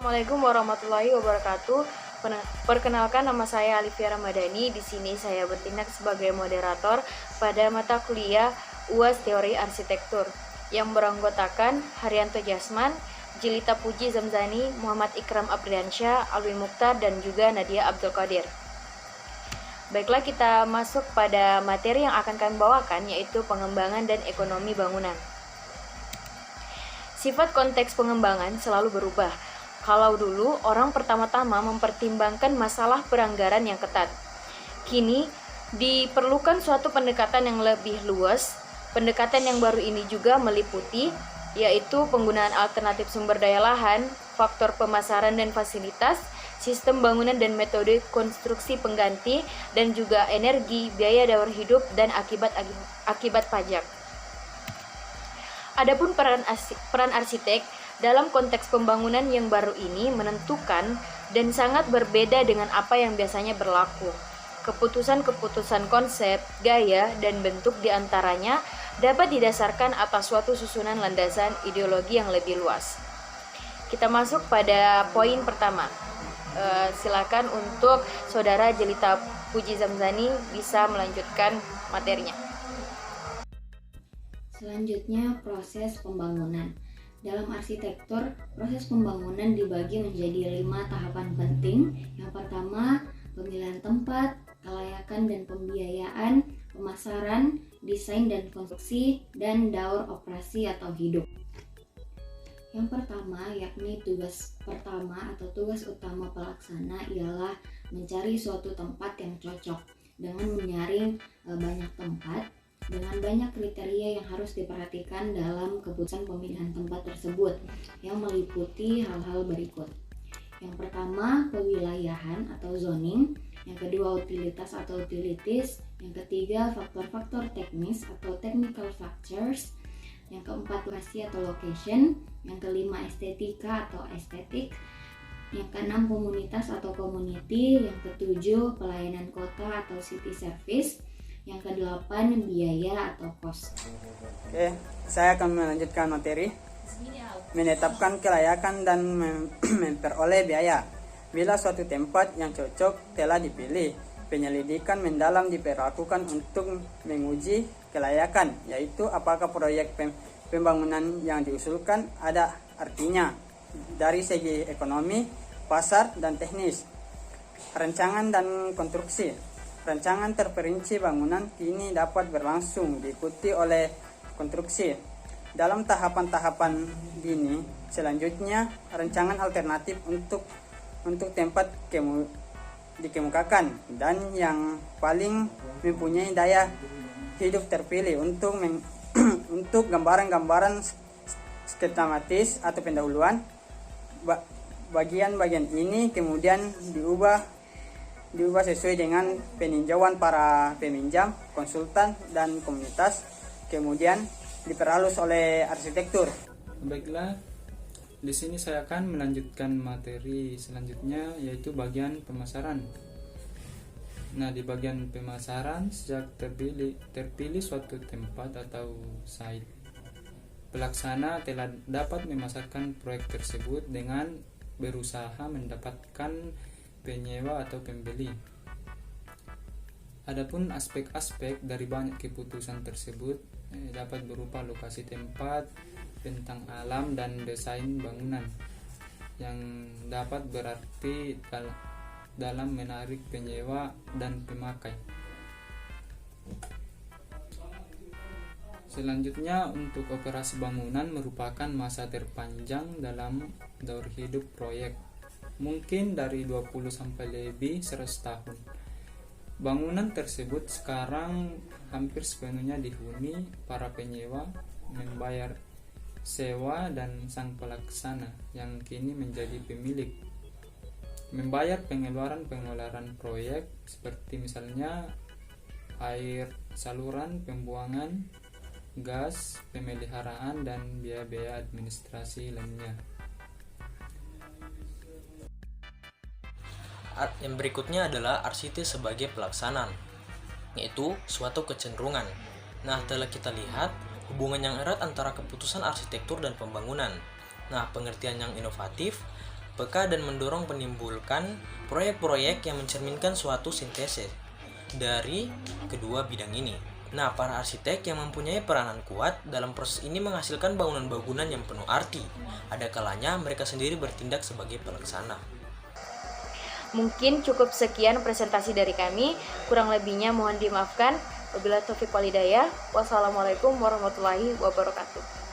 Assalamualaikum warahmatullahi wabarakatuh. Perkenalkan, nama saya Alifia Ramadhani. Di sini saya bertindak sebagai moderator pada mata kuliah UAS Teori Arsitektur yang beranggotakan Haryanto Jasman, Jelita Puji Zamzani, Muhammad Ikram Apriansyah, Alwi Mukhtar, dan juga Nadia Abdul Qadir. Baiklah, kita masuk pada materi yang akan kami bawakan, yaitu pengembangan dan ekonomi bangunan. Sifat konteks pengembangan selalu berubah. Kalau dulu orang pertama-tama mempertimbangkan masalah peranggaran yang ketat, kini diperlukan suatu pendekatan yang lebih luas. Pendekatan yang baru ini juga meliputi yaitu penggunaan alternatif sumber daya lahan, faktor pemasaran dan fasilitas, sistem bangunan dan metode konstruksi pengganti, dan juga energi, biaya daur hidup, dan akibat pajak. Adapun peran arsitek dalam konteks pembangunan yang baru ini menentukan dan sangat berbeda dengan apa yang biasanya berlaku. Keputusan-keputusan konsep, gaya, dan bentuk diantaranya dapat didasarkan atas suatu susunan landasan ideologi yang lebih luas. Kita masuk pada poin pertama. Silakan untuk Saudara Jelita Puji Zamzani bisa melanjutkan materinya. Selanjutnya, proses pembangunan. Dalam arsitektur, proses pembangunan dibagi menjadi 5 tahapan penting. Yang pertama, pemilihan tempat, kelayakan dan pembiayaan, pemasaran, desain dan konstruksi, dan daur operasi atau hidup. Yang pertama, yakni tugas pertama atau tugas utama pelaksana ialah mencari suatu tempat yang cocok dengan menyaring banyak tempat dengan banyak kriteria yang harus diperhatikan dalam keputusan pemilihan tempat tersebut yang meliputi hal-hal berikut. Yang pertama, kewilayahan atau zoning. Yang kedua, utilitas atau utilities. Yang ketiga, faktor-faktor teknis atau technical factors. Yang keempat, lokasi atau location. Yang kelima, estetika atau estetik. Yang keenam, komunitas atau community. Yang ketujuh, pelayanan kota atau city service. Yang kedelapan, biaya atau cost. Oke, saya akan melanjutkan materi. Menetapkan kelayakan dan memperoleh biaya. Bila suatu tempat yang cocok telah dipilih, penyelidikan mendalam diperlakukan untuk menguji kelayakan, yaitu apakah proyek pembangunan yang diusulkan ada artinya dari segi ekonomi, pasar, dan teknis. Rancangan dan konstruksi. Rancangan terperinci bangunan kini dapat berlangsung diikuti oleh konstruksi. Dalam tahapan-tahapan dini, selanjutnya rancangan alternatif untuk tempat dikemukakan dan yang paling mempunyai daya hidup terpilih untuk gambaran-gambaran skematis atau pendahuluan. Bagian-bagian ini kemudian diubah sesuai dengan peninjauan para peminjam, konsultan, dan komunitas, kemudian diperhalus oleh arsitektur. Baiklah, di sini saya akan melanjutkan materi selanjutnya, yaitu bagian pemasaran. Nah, di bagian pemasaran, sejak terpilih suatu tempat atau site, pelaksana telah dapat memasarkan proyek tersebut dengan berusaha mendapatkan penyewa atau pembeli. Adapun aspek-aspek dari banyak keputusan tersebut dapat berupa lokasi tempat, bentang alam, dan desain bangunan yang dapat berarti dalam menarik penyewa dan pemakai. Selanjutnya, untuk operasi bangunan merupakan masa terpanjang dalam daur hidup proyek, mungkin dari 20 sampai lebih 100 tahun. Bangunan tersebut sekarang hampir sepenuhnya dihuni para penyewa, membayar sewa, dan sang pelaksana yang kini menjadi pemilik membayar pengeluaran proyek seperti misalnya air saluran, pembuangan, gas, pemeliharaan, dan biaya-biaya administrasi lainnya. Yang berikutnya adalah arsitek sebagai pelaksanaan, yaitu suatu kecenderungan. Nah, telah kita lihat hubungan yang erat antara keputusan arsitektur dan pembangunan. Nah, pengertian yang inovatif, peka dan mendorong menimbulkan proyek-proyek yang mencerminkan suatu sintesis dari kedua bidang ini. Nah, para arsitek yang mempunyai peranan kuat dalam proses ini menghasilkan bangunan-bangunan yang penuh arti. Ada kalanya mereka sendiri bertindak sebagai pelaksana. Mungkin cukup sekian presentasi dari kami. Kurang lebihnya mohon dimaafkan. Wabillahi taufiq wal hidayah. Wassalamualaikum warahmatullahi wabarakatuh.